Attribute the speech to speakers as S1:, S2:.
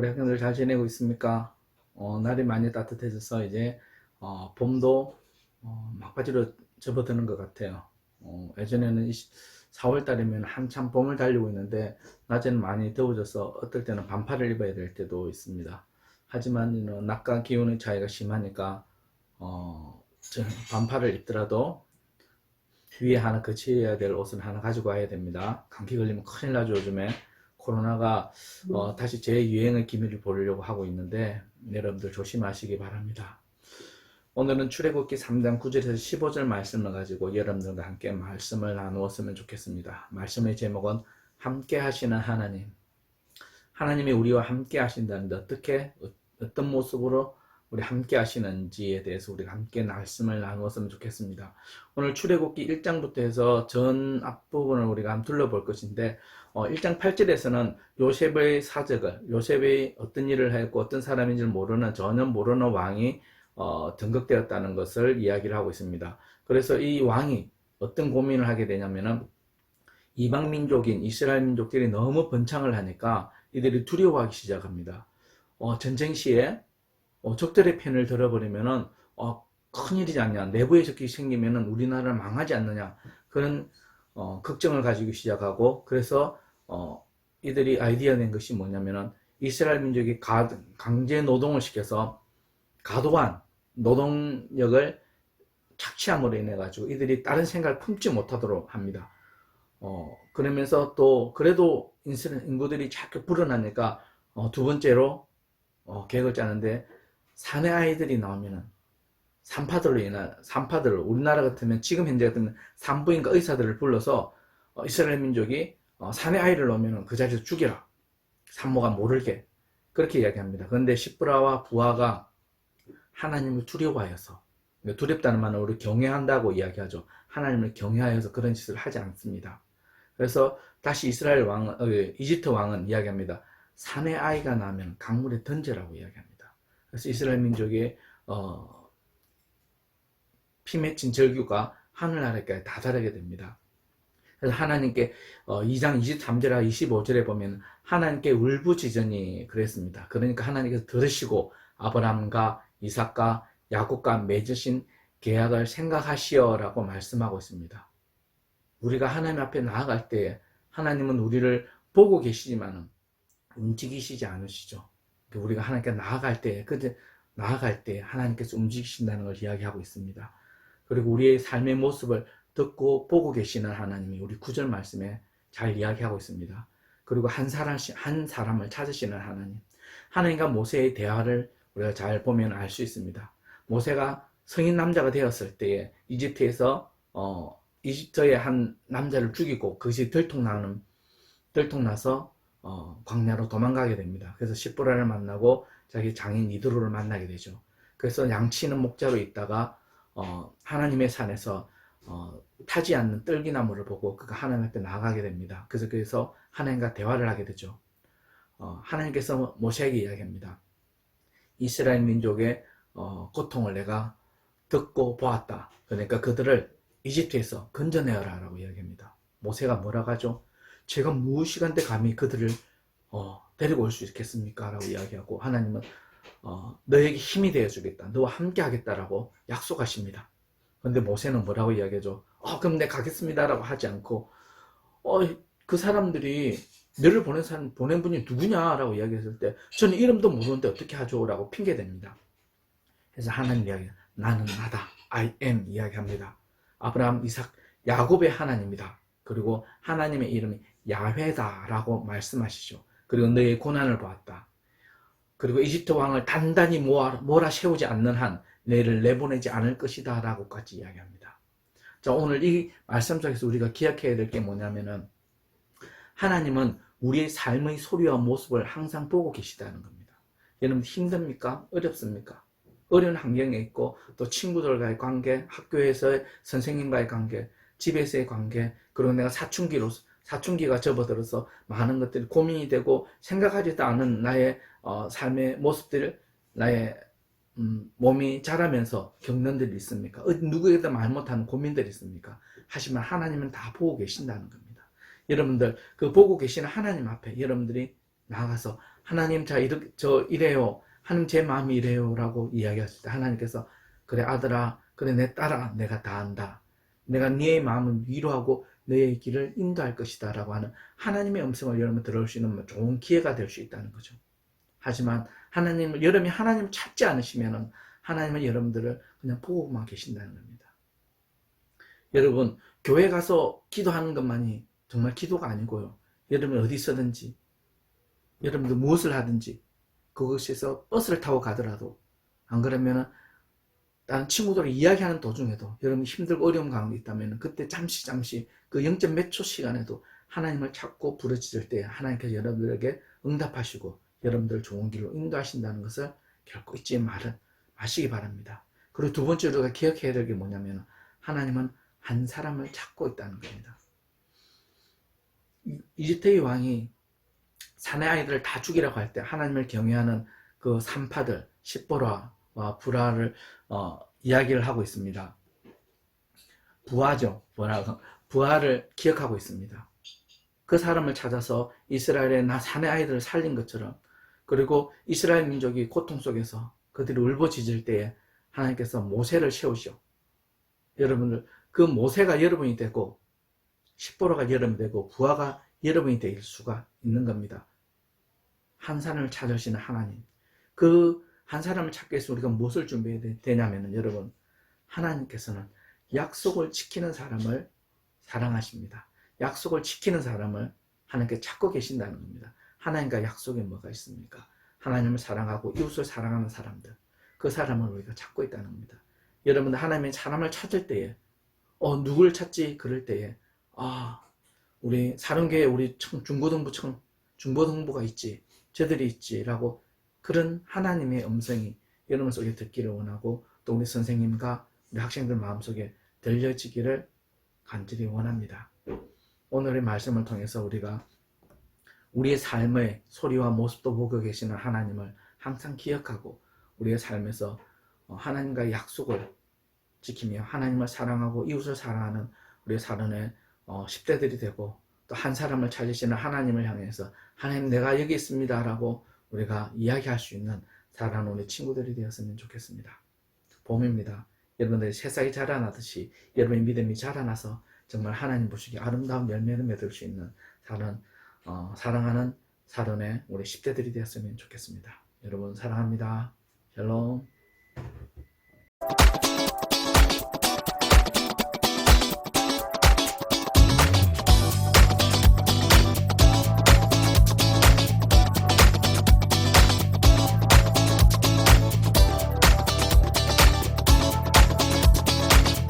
S1: 우리 학생들 잘 지내고 있습니까? 날이 많이 따뜻해져서 이제 봄도 막바지로 접어드는 것 같아요. 예전에는 4월 달이면 한참 봄을 달리고 있는데 낮에는 많이 더워져서 어떨 때는 반팔을 입어야 될 때도 있습니다. 하지만 낮과 기온의 차이가 심하니까 반팔을 입더라도 위에 하나 거치해야 될 옷은 하나 가지고 와야 됩니다. 감기 걸리면 큰일 나죠, 요즘에. 코로나가 다시 재유행의 기미를 보려고 하고 있는데 여러분들 조심하시기 바랍니다. 오늘은 출애굽기 3장 9절에서 15절 말씀을 가지고 여러분들과 함께 말씀을 나누었으면 좋겠습니다. 말씀의 제목은 함께 하시는 하나님. 하나님이 우리와 함께 하신다는데 어떻게 어떤 모습으로 우리 함께 하시는지에 대해서 우리가 함께 말씀을 나누었으면 좋겠습니다. 오늘 출애굽기 1장부터 해서 전 앞부분을 우리가 한번 둘러볼 것인데 1장 8절에서는 요셉의 사적을, 요셉이 어떤 일을 했고 어떤 사람인지 전혀 모르는 왕이 등극되었다는 것을 이야기를 하고 있습니다. 그래서 이 왕이 어떤 고민을 하게 되냐면은 이방 민족인 이스라엘 민족들이 너무 번창을 하니까 이들이 두려워하기 시작합니다. 전쟁 시에 적들의 편을 들어버리면은 큰일이지 않냐, 내부의 적이 생기면은 우리나라를 망하지 않느냐, 그런 걱정을 가지기 시작하고, 그래서 이들이 아이디어 낸 것이 뭐냐면은 이스라엘 민족이 강제 노동을 시켜서 과도한 노동력을 착취함으로 인해 가지고 이들이 다른 생각을 품지 못하도록 합니다. 그러면서 또 그래도 인구들이 자꾸 불어나니까 두 번째로 계획을 짜는데, 사내 아이들이 나오면은 산파들을 우리나라 같으면 지금 현재 같으면 산부인과 의사들을 불러서 이스라엘 민족이 사내 아이를 놓으면 그 자리에서 죽여라, 산모가 모르게, 그렇게 이야기합니다. 그런데 시브라와 부하가 하나님을 두려워하여서, 두렵다는 말은 우리 경외한다고 이야기하죠. 하나님을 경외하여서 그런 짓을 하지 않습니다. 그래서 다시 이집트 왕은 이야기합니다. 사내 아이가 나면 강물에 던져라고 이야기합니다. 그래서 이스라엘 민족의 피 맺힌 절규가 하늘나라까지 다 자라게 됩니다. 그래서 하나님께 2장 23절과 25절에 보면 하나님께 울부짖으니 그랬습니다. 그러니까 하나님께서 들으시고 아브라함과 이삭과 야곱과 맺으신 계약을 생각하시오라고 말씀하고 있습니다. 우리가 하나님 앞에 나아갈 때 하나님은 우리를 보고 계시지만 움직이시지 않으시죠. 우리가 하나님께 나아갈 때 하나님께서 움직이신다는 걸 이야기하고 있습니다. 그리고 우리의 삶의 모습을 듣고 보고 계시는 하나님이 우리 9절 말씀에 잘 이야기하고 있습니다. 그리고 한 사람을 찾으시는 하나님. 하나님과 모세의 대화를 우리가 잘 보면 알 수 있습니다. 모세가 성인 남자가 되었을 때에 이집트에서 이집트의 한 남자를 죽이고 그것이 들통나서 광야로 도망가게 됩니다. 그래서 시브라를 만나고 자기 장인 이드로를 만나게 되죠. 그래서 양치는 목자로 있다가 하나님의 산에서 타지 않는 뜰기나무를 보고 그가 하나님 앞에 나아가게 됩니다. 그래서 하나님과 대화를 하게 되죠. 하나님께서 모세에게 이야기합니다. 이스라엘 민족의 고통을 내가 듣고 보았다. 그러니까 그들을 이집트에서 건져내어라 라고 이야기합니다. 모세가 뭐라고 하죠? 제가 무시간대 감히 그들을 데리고 올 수 있겠습니까? 라고 이야기하고, 하나님은 너에게 힘이 되어주겠다, 너와 함께 하겠다라고 약속하십니다. 그런데 모세는 뭐라고 이야기하죠? 그럼 내가 가겠습니다 라고 하지 않고, 그 사람들이 너를 보낸 분이 누구냐 라고 이야기했을 때, 저는 이름도 모르는데 어떻게 하죠? 라고 핑계댑니다. 그래서 하나님 이야기, 나는 나다, I am 이야기합니다. 아브라함, 이삭, 야곱의 하나님이다. 그리고 하나님의 이름이 야훼다 라고 말씀하시죠. 그리고 너의 고난을 보았다. 그리고 이집트 왕을 단단히 몰아세우지 않는 한 너희를 내보내지 않을 것이다 라고까지 이야기합니다. 자, 오늘 이 말씀 속에서 우리가 기억해야 될 게 뭐냐면은, 하나님은 우리의 삶의 소리와 모습을 항상 보고 계시다는 겁니다. 여러분, 힘듭니까? 어렵습니까? 어려운 환경에 있고, 또 친구들과의 관계, 학교에서의 선생님과의 관계, 집에서의 관계, 그리고 내가 사춘기가 접어들어서 많은 것들이 고민이 되고 생각하지도 않은 나의 삶의 모습들, 나의 몸이 자라면서 겪는 일이 있습니까? 누구에게도 말 못하는 고민들이 있습니까? 하지만 하나님은 다 보고 계신다는 겁니다. 여러분들, 그 보고 계시는 하나님 앞에 여러분들이 나아가서 하나님 저 이래요. 하나님 제 마음이 이래요 라고 이야기하실 때 하나님께서 그래 아들아, 그래 내 딸아, 내가 다 안다. 내가 네의 마음을 위로하고 너의 길을 인도할 것이다 라고 하는 하나님의 음성을 여러분 들을 수 있는 좋은 기회가 될 수 있다는 거죠. 하지만 여러분이 하나님을 찾지 않으시면 하나님은 여러분들을 그냥 보고만 계신다는 겁니다. 여러분, 교회 가서 기도하는 것만이 정말 기도가 아니고요. 여러분 어디서든지 여러분들 무엇을 하든지 그것에서 버스를 타고 가더라도 안 그러면은 다른 친구들이 이야기하는 도중에도 여러분 힘들고 어려운 가운데 있다면 그때 잠시 그 0. 몇 초 시간에도 하나님을 찾고 부르짖을 때 하나님께서 여러분들에게 응답하시고 여러분들을 좋은 길로 인도하신다는 것을 결코 잊지 마시기 바랍니다. 그리고 두 번째로 우리가 기억해야 될 게 뭐냐면 하나님은 한 사람을 찾고 있다는 겁니다. 이집트의 왕이 사내 아이들을 다 죽이라고 할 때 하나님을 경외하는 그 산파들 십보라와 부라를 이야기를 하고 있습니다. 부하를 기억하고 있습니다. 그 사람을 찾아서 이스라엘의 사내 아이들을 살린 것처럼, 그리고 이스라엘 민족이 고통 속에서 그들이 울부짖을 때에 하나님께서 모세를 세우시오. 여러분들 그 모세가 여러분이 되고 십보라가 여러분이 되고 부하가 여러분이 될 수가 있는 겁니다. 한 사람을 찾으시는 하나님, 그 한 사람을 찾기 위해서 우리가 무엇을 준비해야 되냐면 여러분, 하나님께서는 약속을 지키는 사람을 사랑하십니다. 약속을 지키는 사람을 하나님께 찾고 계신다는 겁니다. 하나님과 약속에 뭐가 있습니까? 하나님을 사랑하고 이웃을 사랑하는 사람들, 그 사람을 우리가 찾고 있다는 겁니다. 여러분들 하나님의 사람을 찾을 때에 누굴 찾지? 그럴 때에 우리 사령교회 우리 중고등부가 있지, 저들이 있지 라고 그런 하나님의 음성이 여러분 속에 듣기를 원하고, 또 우리 선생님과 우리 학생들 마음속에 들려지기를 간절히 원합니다. 오늘의 말씀을 통해서 우리가 우리의 삶의 소리와 모습도 보고 계시는 하나님을 항상 기억하고 우리의 삶에서 하나님과의 약속을 지키며 하나님을 사랑하고 이웃을 사랑하는 우리의 사랑의 10대들이 되고, 또 한 사람을 찾으시는 하나님을 향해서 하나님 내가 여기 있습니다 라고 우리가 이야기할 수 있는 사랑하는 우리 친구들이 되었으면 좋겠습니다. 봄입니다. 여러분들이 새싹이 자라나듯이 여러분의 믿음이 자라나서 정말 하나님 보시기에 아름다운 열매를 맺을 수 있는 사랑하는 사랑의 우리 10대들이 되었으면 좋겠습니다. 여러분 사랑합니다. 샬롬.